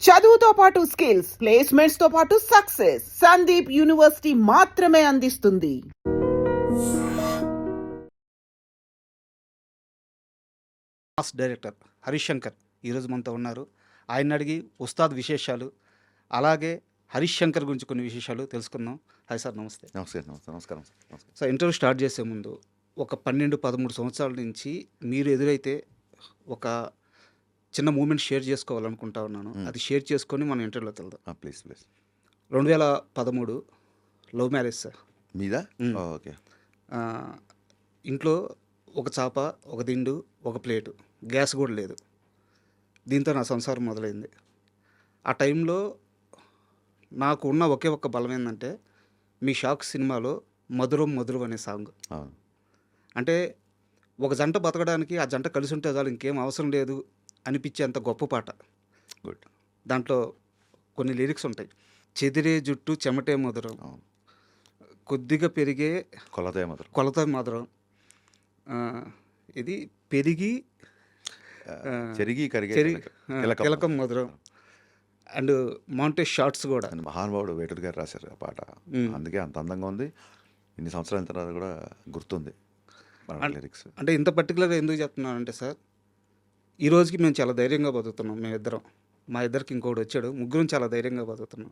చదువుతో పాటు skills, placements తో పాటు సక్సెస్ సందీప్ యూనివర్సిటీ మాత్రమే అందిస్తుంది. మాస్ డైరెక్టర్ హరీష్ శంకర్ ఈరోజు మనతో ఉన్నారు. ఆయన అడిగి ఉస్తాద్ విశేషాలు, అలాగే హరీష్ శంకర్ గురించి కొన్ని విశేషాలు తెలుసుకుందాం. హాయ్ సార్, నమస్తే. నమస్కారం సార్. సార్, ఇంటర్వ్యూ స్టార్ట్ చేసే ముందు ఒక 12-13 సంవత్సరాల నుంచి మీరు ఎదురైతే ఒక చిన్న మూమెంట్ షేర్ చేసుకోవాలనుకుంటా ఉన్నాను. అది షేర్ చేసుకొని మనం ఇంటర్వ్యూలోకి వెళ్దాం. Please 2013 love marriage sir. మీద మ్మ్. ఓకే. ఆ, ఇంట్లో ఒక చాప, ఒక దిండు, ఒక ప్లేటు, గ్యాస్ కూడా లేదు. దీంతో నా సంసారం మొదలైంది. ఆ టైంలో నాకు ఉన్న ఒకే ఒక్క బలం ఏంటంటే మీ షాక్ సినిమాలో మధురం మధురం అనే సాంగ్. అవును. అంటే ఒక జంట బతకడానికి ఆ జంట కలిసి ఉంటే చాలు, ఇంకేం అవసరం లేదు అనిపించేంత గొప్ప పాట. గుడ్. దాంట్లో కొన్ని లిరిక్స్ ఉంటాయి. చెదిరే జుట్టు చెమటే మధురం, అవును. కొద్దిగా పెరిగే కొలతే మాత్రం కొలత మధురం, ఆ, ఇది పెరిగి చెరిగి కరిగే కిలకం మధురం, అండ్ మౌంటేజ్ షార్ట్స్ కూడా. అని మహానుభావుడు వేటూరు గారు రాశారు ఆ పాట. అందుకే అంత అందంగా ఉంది. ఇన్ని సంవత్సరాల తర్వాత కూడా గుర్తుంది లిరిక్స్. అంటే ఇంత పర్టికులర్గా ఎందుకు చెప్తున్నానంటే సార్, ఈ రోజుకి మేము చాలా ధైర్యంగా బతుకుతున్నాం. మేమిద్దరం, మా ఇద్దరికి ఇంకోటి వచ్చాడు, ముగ్గురం చాలా ధైర్యంగా బతుకుతున్నాం.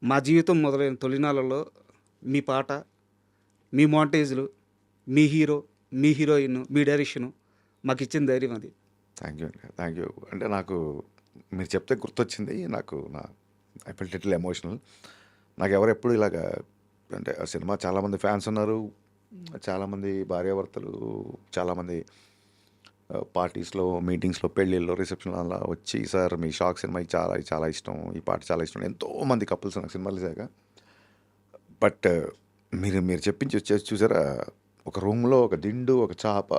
మా జీవితం మొదలైన తొలినాళ్ళలో మీ పాట, మీ మౌంటేజ్లు, మీ హీరో, మీ హీరోయిన్, మీ డైరెక్షను మాకు ఇచ్చిన ధైర్యం అది. Thank you. అంటే నాకు మీరు చెప్తే గుర్తొచ్చింది. I felt little emotional. నాకు ఎవరు ఎప్పుడు ఇలాగా, అంటే ఆ సినిమా చాలామంది ఫ్యాన్స్ ఉన్నారు, చాలామంది భార్యాభర్తలు, చాలామంది పార్టీస్లో, మీటింగ్స్లో, పెళ్ళిళ్ళలో, రిసెప్షన్లో అలా వచ్చి, సార్ మీ షాక్ సినిమా చాలా చాలా ఇష్టం, ఈ పాట చాలా ఇష్టం. ఎంతోమంది కపుల్స్ నాకు సినిమాలు చేశాక. బట్ మీరు చెప్పించి వచ్చేసి చూసారా, ఒక రూమ్లో ఒక దిండు, ఒక చాప.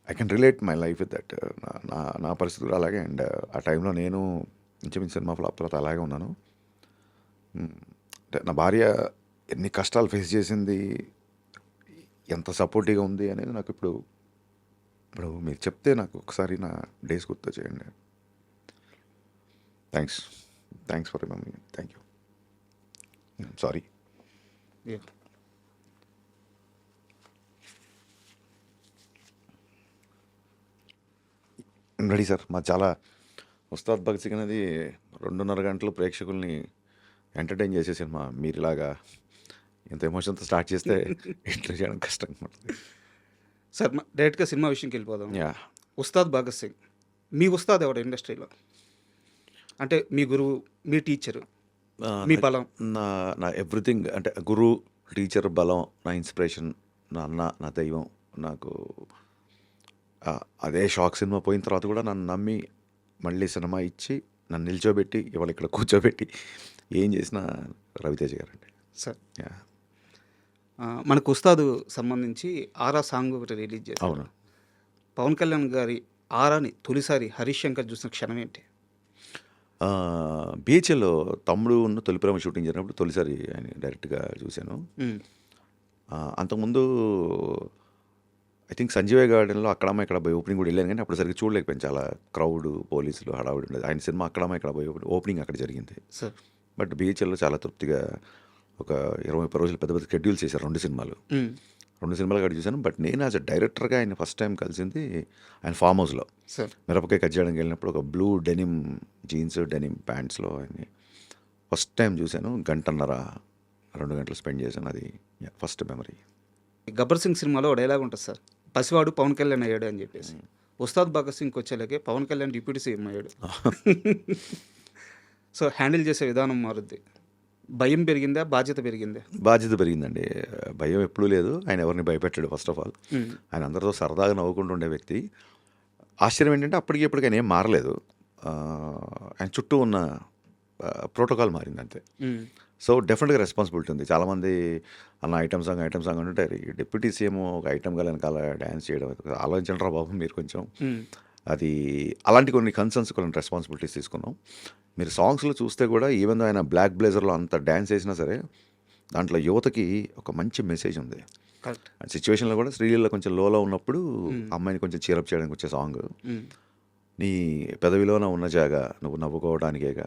I can relate my life with that. నా పరిస్థితి కూడా అలాగే. అండ్ ఆ టైంలో నేను ఇంచుమించు సినిమా ఫ్లాప్ తర్వాత అలాగే ఉన్నాను. అంటే నా భార్య ఎన్ని కష్టాలు ఫేస్ చేసింది, ఎంత సపోర్టివ్గా ఉంది అనేది నాకు ఇప్పుడు మీరు చెప్తే నాకు ఒకసారి నా డేస్ గుర్తు చేయండి. Thanks for remembering. Thank you. Sorry. Ready sir. మా చాలా ఉస్తాద్ భగత్ సింగ్ అనేది 2.5 గంటలు ప్రేక్షకుల్ని ఎంటర్టైన్ చేసే సినిమా. మీరు ఇలాగా ఎంత ఎమోషన్తో స్టార్ట్ చేస్తే ఎంటర్ చేయడం కష్టంగా ఉంటుంది. సార్, డైరెక్ట్గా సినిమా విషయంకి వెళ్ళిపోదాం. యా. ఉస్తాద్ భగత్ సింగ్, మీ ఉస్తాద్ ఎవడు ఇండస్ట్రీలో? అంటే మీ గురువు, మీ టీచరు, మీ బలం. నా ఎవ్రీథింగ్, అంటే గురు, టీచర్, బలం, నా ఇన్స్పిరేషన్, నా అన్న, నా దైవం. నాకు అదే షాక్ సినిమా పోయిన తర్వాత కూడా నన్ను నమ్మి మళ్ళీ సినిమా ఇచ్చి నన్ను నిల్చోబెట్టి ఇవాళ ఇక్కడ కూర్చోబెట్టి ఏం చేసినా రవితేజ గారండి. Sir, yeah. మనకు ఉస్తాదు సంబంధించి ఆరా సాంగ్ ఒకటి రిలీజ్ చేశారు. అవును. పవన్ కళ్యాణ్ గారి ఆరాని తొలిసారి హరీష్ శంకర్ చూసిన క్షణం ఏంటి? బీహెచ్ఎల్లో తమ్ముడు ఉన్న తొలి ప్రేమ షూటింగ్ జరిగినప్పుడు తొలిసారి ఆయన డైరెక్ట్గా చూశాను. అంతకుముందు ఐ థింక్ సంజీవయ్య గార్డెన్లో అక్కడమ్మ ఇక్కడ పోయి ఓపెనింగ్ కూడా వెళ్ళాను, కానీ అప్పుడు సరిగ్గా చూడలేకపోయాను. చాలా క్రౌడ్, పోలీసులు, హడావుడి ఉండేది. ఆయన సినిమా అక్కడమ్మ ఇక్కడ పోయి ఓపెనింగ్ అక్కడ జరిగింది. సార్, బట్ బీహెచ్ఎల్లో చాలా తృప్తిగా ఒక 20-30 రోజులు పెద్ద పెద్ద షెడ్యూల్ చేశారు. 2 సినిమాలు అక్కడ చూశాను. బట్ నేను యాజ్ అ డైరెక్టర్గా ఆయన ఫస్ట్ టైం కలిసింది ఆయన ఫామ్ హౌస్లో. సార్, మిరపకాయ కట్ చేయడానికి వెళ్ళినప్పుడు ఒక బ్లూ డెనిమ్ జీన్స్, డెనిమ్ ప్యాంట్స్లో ఆయన్ని ఫస్ట్ టైం చూశాను. 1.5-2 గంటలు స్పెండ్ చేశాను. అది ఫస్ట్ మెమరీ. గబ్బర్ సింగ్ సినిమాలో ఒక డైలాగ్ ఉంటుంది సార్, పసివాడు పవన్ కళ్యాణ్ అయ్యాడు అని చెప్పేసి. ఉస్తాద్ భగత్ సింగ్కి వచ్చేలాగే పవన్ కళ్యాణ్ డిప్యూటీ సీఎం అయ్యాడు. సో హ్యాండిల్ చేసే విధానం మారుద్ది. భయం పెరిగిందా, బాధ్యత పెరిగిందా? బాధ్యత పెరిగిందండి. భయం ఎప్పుడూ లేదు. ఆయన ఎవరిని భయపెట్టాడు. ఫస్ట్ ఆఫ్ ఆల్ ఆయన అందరితో సరదాగా నవ్వుకుంటూ ఉండే వ్యక్తి. ఆశ్చర్యం ఏంటంటే అప్పటికి ఇప్పటికి ఆయన ఏం మారలేదు. ఆయన చుట్టూ ఉన్న ప్రోటోకాల్ మారింది అంతే. సో డెఫినెట్గా రెస్పాన్సిబిలిటీ ఉంది. చాలామంది అన్న ఐటమ్ సాంగ్ అంటే డిప్యూటీ సీఎం ఒక ఐటమ్ గా వెనకాల డ్యాన్స్ చేయడం ఆలోచించండి రా బాబు మీరు కొంచెం. అది అలాంటి కొన్ని కన్సర్న్స్, కొన్ని రెస్పాన్సిబిలిటీస్ తీసుకున్నాం. మీరు సాంగ్స్లో చూస్తే కూడా ఈవెన్ ఆయన బ్లాక్ బ్లేజర్లో అంత డ్యాన్స్ చేసినా సరే దాంట్లో యువతకి ఒక మంచి మెసేజ్ ఉంది. సిచ్యువేషన్లో కూడా శ్రీలీల కొంచెం లోలో ఉన్నప్పుడు అమ్మాయిని కొంచెం చీరప్ చేయడానికి వచ్చే సాంగ్ నీ పెదవిలోన ఉన్న జాగా నువ్వు నవ్వుకోవడానికేగా,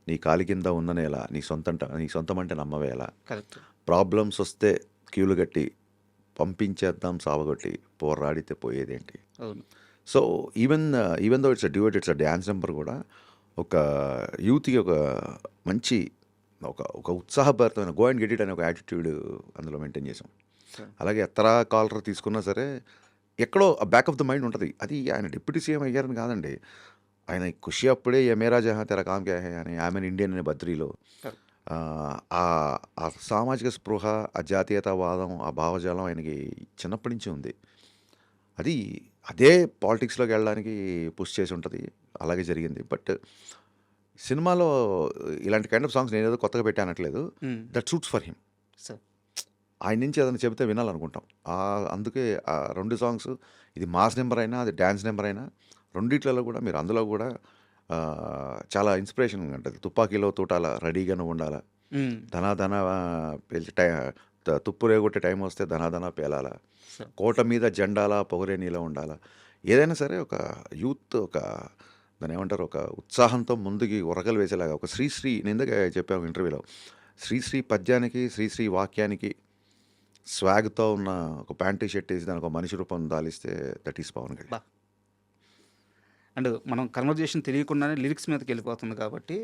నీ కాలి కింద ఉన్న నేల నీ సొంతమంటే నమ్మవేలా, కరెక్ట్. ప్రాబ్లమ్స్ వస్తే క్యూలు కట్టి పంపించేద్దాం సావగొట్టి పోరాడితే పోయేదేంటి. అవును. So even though it's it's dance number కూడా ఒక యూత్కి ఒక మంచి ఒక ఉత్సాహభరితమైన గో అండ్ గెట్ ఇట్ అనే ఒక యాటిట్యూడ్ అందులో మెయింటైన్ చేసాం. సరే. అలాగే ఎత్తరా కాలర్ తీసుకున్నా సరే ఎక్కడో బ్యాక్ ఆఫ్ ద మైండ్ ఉంటుంది. అది ఆయన డిప్యూటీ సీఎం అయ్యారని కాదండి, ఆయన ఖుషి అప్పుడే ఏ మేరా జహా తెరా కామ్ క్యా హై అని ఆమెన్ ఇండియన్ అనే బద్రీలో కరెక్ట్. ఆ ఆ సామాజిక స్పృహ, ఆ జాతీయతావాదం, ఆ భావజాలం ఆయనకి చిన్నప్పటి నుంచి ఉంది. అది అదే పాలిటిక్స్లోకి వెళ్ళడానికి పుష్ చేసి ఉంటుంది. అలాగే జరిగింది. బట్ సినిమాలో ఇలాంటి కైండ్ ఆఫ్ సాంగ్స్ నేనేదో కొత్తగా పెట్టానట్లేదు. That suits for him. Sir. ఆయన నుంచి ఏదైనా చెబితే వినాలనుకుంటాం. అందుకే ఆ 2 సాంగ్స్, ఇది మాస్ నెంబర్ అయినా, అది డ్యాన్స్ నెంబర్ అయినా, రెండిట్లలో కూడా మీరు అందులో కూడా చాలా ఇన్స్పిరేషన్ ఉంటుంది. తుపాకీలో తూటాల రెడీగానే ఉండాలా, ధనా పేల్చి తుప్పు రేగొట్టే టైం వస్తే ధనా పేలాల, సార్. కోట మీద జెండాలా పొగరే నీలో ఉండాలా. ఏదైనా సరే ఒక యూత్ దాన్ని ఏమంటారు, ఒక ఉత్సాహంతో ముందుకి ఉరకలు వేసేలాగా ఒక శ్రీశ్రీ, నేను ఇందాక చెప్పాను ఇంటర్వ్యూలో, శ్రీశ్రీ పద్యానికి, శ్రీశ్రీ వాక్యానికి స్వాగ్తో ఉన్న ఒక ప్యాంటు షర్ట్ వేసి దానికి ఒక మనిషి రూపం దాలిస్తే దట్ ఈస్ పవన్ కళ్యాణ్. బా. అండ్ మనం కన్వర్జేషన్ తెలియకుండానే లిరిక్స్ మీదకి వెళ్ళిపోతుంది కాబట్టి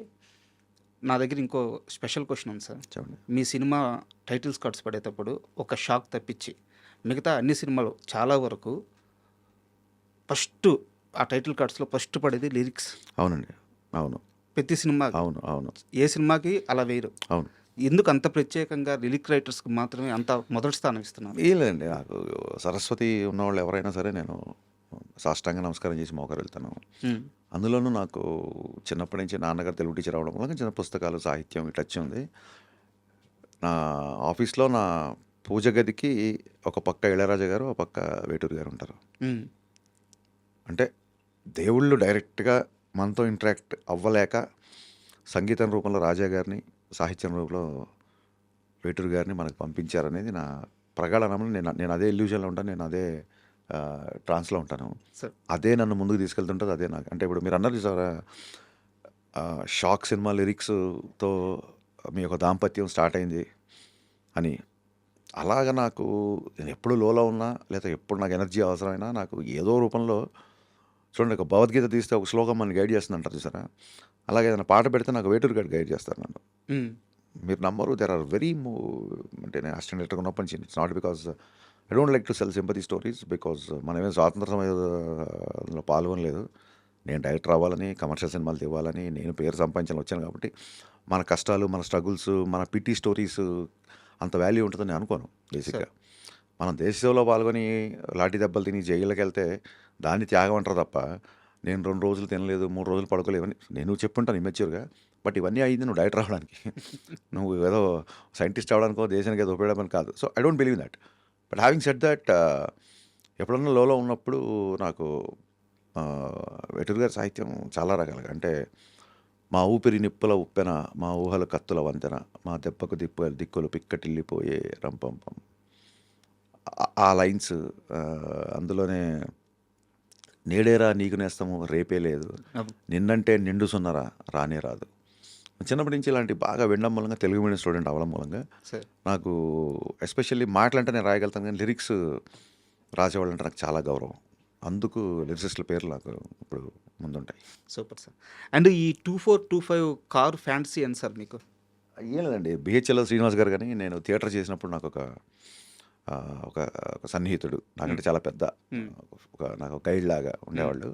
నా దగ్గర ఇంకో స్పెషల్ క్వశ్చన్ ఉంది సార్. చెప్పండి. మీ సినిమా టైటిల్స్ కార్డ్స్ పడేటప్పుడు ఒక షాక్ తప్పించి మిగతా అన్ని సినిమాలు చాలా వరకు ఫస్ట్ ఆ టైటిల్ కార్డ్స్లో ఫస్ట్ పడేది లిరిక్స్. అవునండి. అవును. ప్రతి సినిమా, అవును. అవును. ఏ సినిమాకి అలా వేయరు. అవును. ఎందుకు అంత ప్రత్యేకంగా లిరిక్ రైటర్స్కి మాత్రమే అంత మొదటి స్థానం ఇస్తున్నారు? లేదండి, నాకు సరస్వతి ఉన్నవాళ్ళు ఎవరైనా సరే నేను సాష్టాంగ నమస్కారం చేసి మోకరు వెళ్తాను. అందులోనూ నాకు చిన్నప్పటి నుంచి నాన్నగారు తెలుగు టీచర్ అవడం వల్ల చిన్న పుస్తకాలు, సాహిత్యం టచ్ ఉంది. నా ఆఫీస్లో నా పూజ గదికి ఒక పక్క ఇళయరాజా గారు, ఒక పక్క వేటూరు గారు ఉంటారు. అంటే దేవుళ్ళు డైరెక్ట్గా మనతో ఇంటరాక్ట్ అవ్వలేక సంగీతం రూపంలో రాజా గారిని, సాహిత్యం రూపంలో వేటూరు గారిని మనకు పంపించారనేది నా ప్రగాఢ నమ్మకం. నేను అదే ఇల్యూజన్లో ఉంటాను, నేను అదే ట్రాన్స్లో ఉంటాను. సార్. అదే నన్ను ముందుకు తీసుకెళ్తుంటుంది. అదే నాకు అంటే ఇప్పుడు మీరు అన్నారు సార్, షాక్ సినిమా లిరిక్స్తో మీ యొక్క దాంపత్యం స్టార్ట్ అయింది అని. అలాగ నాకు నేను ఎప్పుడు లోలో ఉన్నా, లేదా ఎప్పుడు నాకు ఎనర్జీ అవసరమైనా నాకు ఏదో రూపంలో చూడండి, ఒక భగవద్గీత తీస్తే ఒక శ్లోకం మనల్ని గైడ్ చేస్తుంది అంటారు చూసారా, అలాగే ఏదైనా పాట పెడితే నాకు వేటూరు గారు గైడ్ చేస్తారు నన్ను. మీరు నమ్మరు, దెర్ ఆర్ వెరీ అంటే నేను అసిస్టెంట్ డైరెక్టర్గా ఉన్నప్పటి నుంచి it's not because I don't like to cell sympathy stories, because మనమేం స్వాతంత్ర సమయంలో పాల్గొనలేదు. నేను డైరెక్టర్ అవ్వాలని, కమర్షియల్ సినిమాలు తీయాలని, నేను పేరు సంపాదించాలని వచ్చాను. కాబట్టి మన కష్టాలు, మన స్ట్రగుల్స్, మన పిటి స్టోరీస్ అంత వాల్యూ ఉంటుందని అనుకోను బేసిక్గా. మనం దేశ సేవలో పాల్గొని లాఠీ దెబ్బలు తిని జైలుకి వెళ్తే దాన్ని త్యాగం అంటారు తప్ప, నేను 2 రోజులు తినలేదు, 3 రోజులు పడుకోలేదు అని నేను చెప్పుంటాను ఇమ్మెచ్యూర్గా. బట్ ఇవన్నీ అయ్యింది నువ్వు డైరెక్టర్ అవ్వడానికి, నువ్వు ఏదో సైంటిస్ట్ అవ్వడానికో దేశానికి ఏదో ఉపయోగపడమని కాదు. So I don't believe that. But having said that, ఎప్పుడన్నా లోలో ఉన్నప్పుడు నాకు వేటూరు గారి సాహిత్యం చాలా రకాలుగా, అంటే మా ఊపిరి నిప్పుల ఉప్పెన, మా ఊహల కత్తుల వంతెన, మా దెబ్బకు దిక్కులు పిక్కటిల్లిపోయే రంపంపం, ఆ లైన్స్, అందులోనే నేడేరా నీకు నేస్తము రేపే లేదు, నిన్నంటే నిండు సున్నరా రానే రాదు. చిన్నప్పటి నుంచి ఇలాంటి బాగా వినడం మూలంగా, తెలుగు మీడియం స్టూడెంట్ అవ్వడం మూలంగా నాకు ఎస్పెషల్లీ మాటలంటే నేను రాయగలుగుతాను, కానీ లిరిక్స్ రాసేవాళ్ళు అంటే నాకు చాలా గౌరవం. అందుకు లిరిసిస్టుల పేర్లు నాకు ఇప్పుడు ముందుంటాయి. Super sir. అండ్ ఈ 2425 కారు ఫ్యాంటసీ అని సార్ మీకు? ఏం లేదండి, బిహెచ్ఎల్ శ్రీనివాస్ గారు కానీ నేను థియేటర్ చేసినప్పుడు నాకు ఒక సన్నిహితుడు, నాకంటే చాలా పెద్ద, నాకు గైడ్ లాగా ఉండేవాళ్ళు.